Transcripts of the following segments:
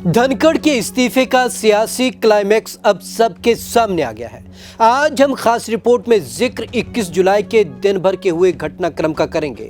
धनखड़ के इस्तीफे का सियासी क्लाइमैक्स अब सबके सामने आ गया है। आज हम खास रिपोर्ट में जिक्र 21 जुलाई के दिन भर के हुए घटनाक्रम का करेंगे।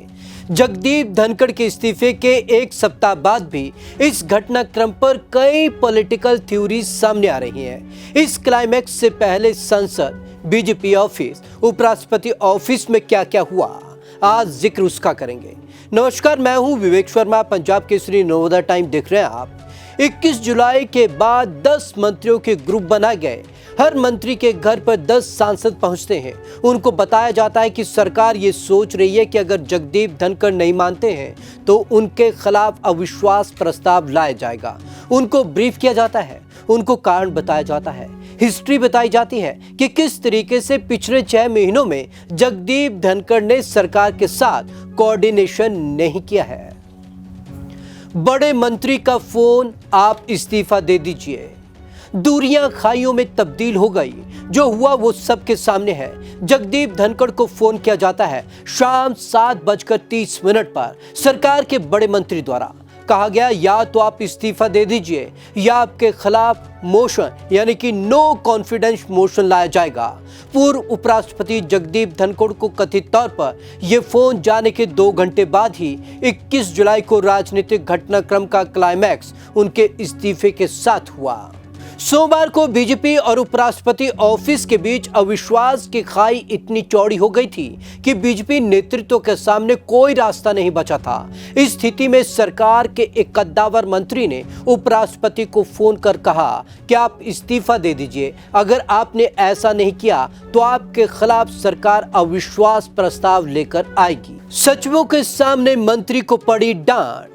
जगदीप धनखड़ के इस्तीफे के एक सप्ताह बाद भी इस घटनाक्रम पर कई पॉलिटिकल थ्योरीज सामने आ रही हैं। इस क्लाइमैक्स से पहले संसद, बीजेपी ऑफिस, उपराष्ट्रपति ऑफिस में क्या क्या हुआ, आज जिक्र उसका करेंगे। नमस्कार, मैं हूं विवेक शर्मा, पंजाब केसरी नवोदय टाइम देख रहे हैं आप। 21 जुलाई के बाद 10 मंत्रियों के ग्रुप बनाए गए। हर मंत्री के घर पर 10 सांसद पहुंचते हैं। उनको बताया जाता है कि सरकार ये सोच रही है कि अगर जगदीप धनखड़ नहीं मानते हैं तो उनके खिलाफ अविश्वास प्रस्ताव लाया जाएगा। उनको ब्रीफ किया जाता है, उनको कारण बताया जाता है, हिस्ट्री बताई जाती है कि किस तरीके से पिछले 6 महीनों में जगदीप धनखड़ ने सरकार के साथ कोऑर्डिनेशन नहीं किया है। बड़े मंत्री का फोन, आप इस्तीफा दे दीजिए। दूरियां खाइयों में तब्दील हो गई। जो हुआ वो सबके सामने है। जगदीप धनखड़ को फोन किया जाता है शाम 7:30 पर सरकार के बड़े मंत्री द्वारा। कहा गया या तो आप इस्तीफा दे दीजिए या आपके खिलाफ मोशन यानी कि नो कॉन्फिडेंस मोशन लाया जाएगा। पूर्व उपराष्ट्रपति जगदीप धनखड़ को कथित तौर पर यह फोन जाने के 2 घंटे बाद ही 21 जुलाई को राजनीतिक घटनाक्रम का क्लाइमैक्स उनके इस्तीफे के साथ हुआ। सोमवार को बीजेपी और उपराष्ट्रपति ऑफिस के बीच अविश्वास की खाई इतनी चौड़ी हो गई थी कि बीजेपी नेतृत्व के सामने कोई रास्ता नहीं बचा था। इस स्थिति में सरकार के एक कद्दावर मंत्री ने उपराष्ट्रपति को फोन कर कहा कि आप इस्तीफा दे दीजिए। अगर आपने ऐसा नहीं किया तो आपके खिलाफ सरकार अविश्वास प्रस्ताव लेकर आएगी। सचिवों के सामने मंत्री को पड़ी डांट।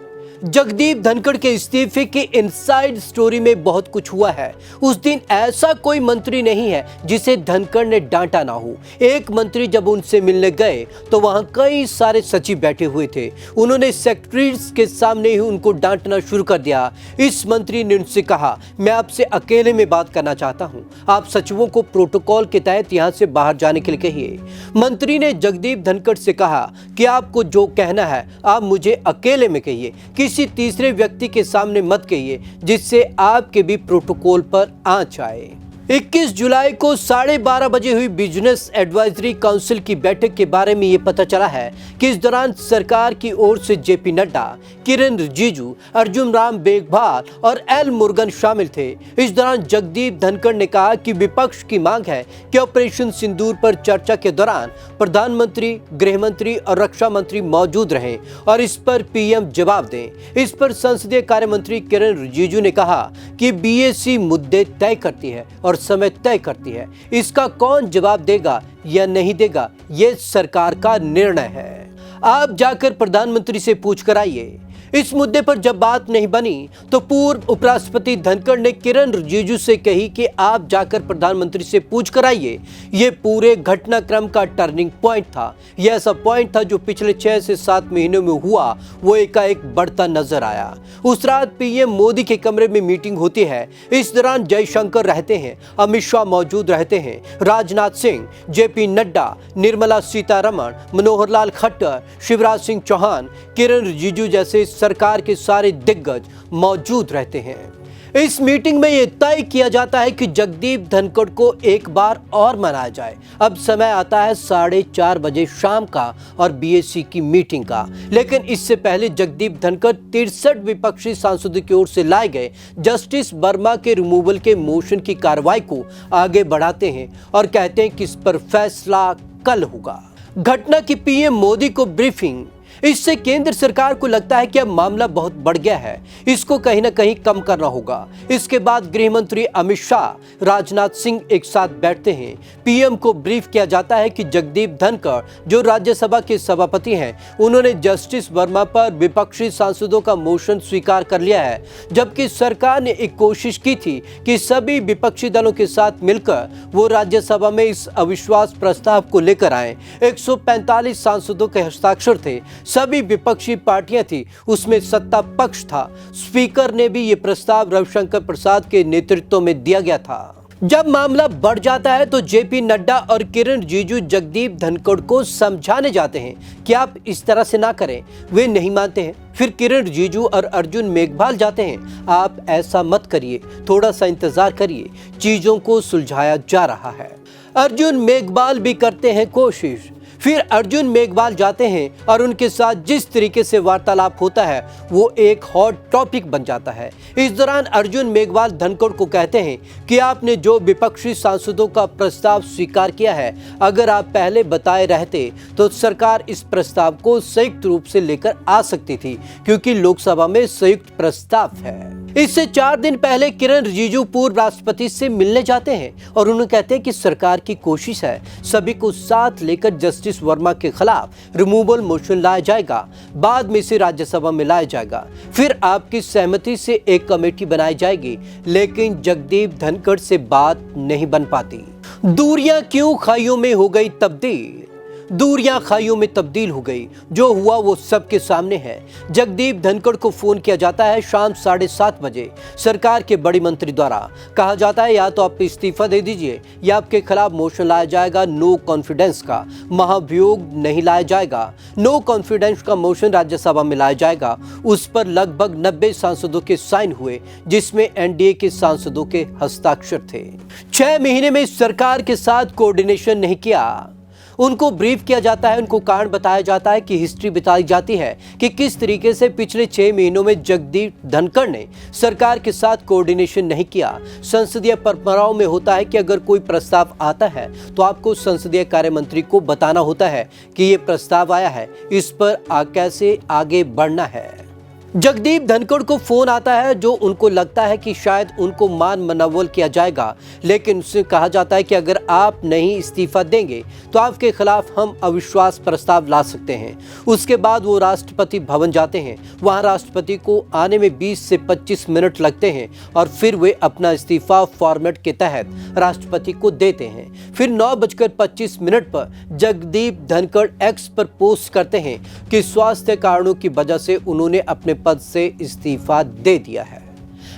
जगदीप धनखड़ के इस्तीफे की इनसाइड स्टोरी में बहुत कुछ हुआ है। उस दिन ऐसा कोई मंत्री नहीं है जिसे धनखड़ ने डांटा ना हो। एक मंत्री जब उनसे मिलने गए तो वहां कई सारे सचिव बैठे हुए थे। उन्होंने सेक्रेटरीज के सामने ही उनको डांटना शुरू कर दिया। इस मंत्री ने उनसे कहा, मैं आपसे अकेले में बात करना चाहता हूं। आप सचिवों को प्रोटोकॉल के तहत यहां से बाहर जाने के लिए कहिए। मंत्री ने जगदीप धनखड़ से कहा कि आपको जो कहना है आप मुझे अकेले में कहिए, किसी तीसरे व्यक्ति के सामने मत कहिए जिससे आपके भी प्रोटोकॉल पर आंच आए। 21 जुलाई को 12:30 बजे हुई बिजनेस एडवाइजरी काउंसिल की बैठक के बारे में ये पता चला है कि इस दौरान सरकार की ओर से जेपी नड्डा, किरेन रिजिजू, अर्जुन राम मेघवाल और एल मुरुगन शामिल थे। इस दौरान जगदीप धनखड़ ने कहा कि विपक्ष की मांग है कि ऑपरेशन सिंदूर पर चर्चा के दौरान प्रधानमंत्री, गृह मंत्री और रक्षा मंत्री मौजूद रहें और इस पर पीएम जवाब दें। इस पर संसदीय कार्य मंत्री किरेन रिजिजू ने कहा कि बीएसी मुद्दे तय करती है और समय तय करती है। इसका कौन जवाब देगा या नहीं देगा ये सरकार का निर्णय है। आप जाकर प्रधानमंत्री से पूछ कर आइए। इस मुद्दे पर जब बात नहीं बनी तो पूर्व उपराष्ट्रपति धनखड़ ने किरेन रिजिजू से कही कि आप जाकर प्रधानमंत्री से पूछ कर आइए। ये पूरे घटनाक्रम का टर्निंग पॉइंट था। यह ऐसा पॉइंट था जो पिछले 6 से 7 महीनों में हुआ वो एकाएक बढ़ता नजर आया। उस रात पीएम मोदी के कमरे में मीटिंग होती है। इस दौरान जयशंकर रहते हैं, अमित शाह मौजूद रहते हैं, राजनाथ सिंह, जेपी नड्डा, निर्मला सीतारमण, मनोहर लाल खट्टर, शिवराज सिंह चौहान, किरेन रिजिजू जैसे सरकार के सारे दिग्गज मौजूद रहते हैं। इस मीटिंग में यह तय किया जाता है कि जगदीप धनखड़ को एक बार और मनाया जाए। अब समय आता है 4:30 बजे शाम का और बीएसी की मीटिंग का। लेकिन इससे पहले जगदीप धनखड़ 63 विपक्षी सांसदों की ओर से लाए गए जस्टिस वर्मा के रिमूवल के मोशन की कार्रवाई को आगे बढ़ाते हैं और कहते हैं कि इस पर फैसला कल होगा। घटना की पीएम मोदी को ब्रीफिंग। इससे केंद्र सरकार को लगता है कि अब मामला बहुत बढ़ गया है, इसको कहीं ना कहीं कम करना होगा। इसके बाद गृह मंत्री अमित शाह, राजनाथ सिंह एक साथ बैठते हैं। पीएम को ब्रीफ किया जाता है कि जगदीप धनखड़ जो राज्यसभा के सभापति हैं, उन्होंने जस्टिस वर्मा पर विपक्षी सांसदों का मोशन स्वीकार कर लिया है, जबकि सरकार ने एक कोशिश की थी कि सभी विपक्षी दलों के साथ मिलकर वो राज्यसभा में इस अविश्वास प्रस्ताव को लेकर आए। 145 सांसदों के हस्ताक्षर थे। सभी विपक्षी पार्टियां थी, उसमें सत्ता पक्ष था। स्पीकर ने भी ये प्रस्ताव रविशंकर प्रसाद के नेतृत्व में दिया गया था। जब मामला बढ़ जाता है तो जेपी नड्डा और किरण रिजिजू जगदीप धनखड़ को समझाने जाते हैं कि आप इस तरह से ना करें। वे नहीं मानते हैं। फिर किरण रिजिजू और अर्जुन मेघवाल जाते हैं, आप ऐसा मत करिए, थोड़ा सा इंतजार करिए, चीजों को सुलझाया जा रहा है। अर्जुन मेघवाल भी करते हैं कोशिश। फिर अर्जुन मेघवाल जाते हैं और उनके साथ जिस तरीके से वार्तालाप होता है वो एक हॉट टॉपिक बन जाता है। इस दौरान अर्जुन मेघवाल धनखड़ को कहते हैं कि आपने जो विपक्षी सांसदों का प्रस्ताव स्वीकार किया है, अगर आप पहले बताए रहते तो सरकार इस प्रस्ताव को संयुक्त रूप से लेकर आ सकती थी, क्योंकि लोकसभा में संयुक्त प्रस्ताव है। इससे 4 दिन पहले किरण रिजिजू पूर्व राष्ट्रपति से मिलने जाते हैं और उन्हें कहते हैं कि सरकार की कोशिश है सभी को साथ लेकर जस्टिस वर्मा के खिलाफ रिमूवल मोशन लाया जाएगा, बाद में इसे राज्यसभा में लाया जाएगा, फिर आपकी सहमति से एक कमेटी बनाई जाएगी। लेकिन जगदीप धनखड़ से बात नहीं बन पाती। दूरियां क्यों खाइयों में हो गई तब्दील? दूरियां खाइयों में तब्दील हो गई। जो हुआ वो सबके सामने है। जगदीप धनखड़ को फोन किया जाता है शाम 7:30 बजे सरकार के बड़े मंत्री द्वारा। कहा जाता है या तो आप इस्तीफा दे दीजिए या आपके खिलाफ मोशन लाया जाएगा नो कॉन्फिडेंस का। महाभियोग नहीं लाया जाएगा, नो कॉन्फिडेंस का मोशन राज्यसभा में लाया जाएगा। उस पर लगभग 90 सांसदों के साइन हुए, जिसमें एनडीए के सांसदों के हस्ताक्षर थे। 6 महीने में सरकार के साथ कोऑर्डिनेशन नहीं किया। उनको ब्रीफ किया जाता है, उनको कारण बताया जाता है कि हिस्ट्री बताई जाती है कि किस तरीके से पिछले 6 महीनों में जगदीप धनखड़ ने सरकार के साथ कोऑर्डिनेशन नहीं किया। संसदीय परंपराओं में होता है कि अगर कोई प्रस्ताव आता है तो आपको संसदीय कार्य मंत्री को बताना होता है कि ये प्रस्ताव आया है, इस पर कैसे आगे बढ़ना है। जगदीप धनखड़ को फोन आता है जो उनको लगता है कि शायद उनको मान मनवल किया जाएगा, लेकिन उससे कहा जाता है कि अगर आप नहीं इस्तीफा देंगे तो आपके खिलाफ हम अविश्वास प्रस्ताव ला सकते हैं। उसके बाद वो राष्ट्रपति भवन जाते हैं। वहां राष्ट्रपति को आने में 20 से 25 मिनट लगते हैं और फिर वे अपना इस्तीफा फॉर्मेट के तहत राष्ट्रपति को देते हैं। फिर 9:25 पर जगदीप धनखड़ एक्स पर पोस्ट करते हैं कि स्वास्थ्य कारणों की वजह से उन्होंने अपने पद से इस्तीफा दे दिया है।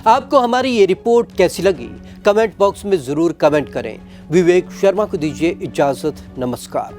आपको हमारी ये रिपोर्ट कैसी लगी? कमेंट बॉक्स में जरूर कमेंट करें। विवेक शर्मा को दीजिए इजाजत। नमस्कार।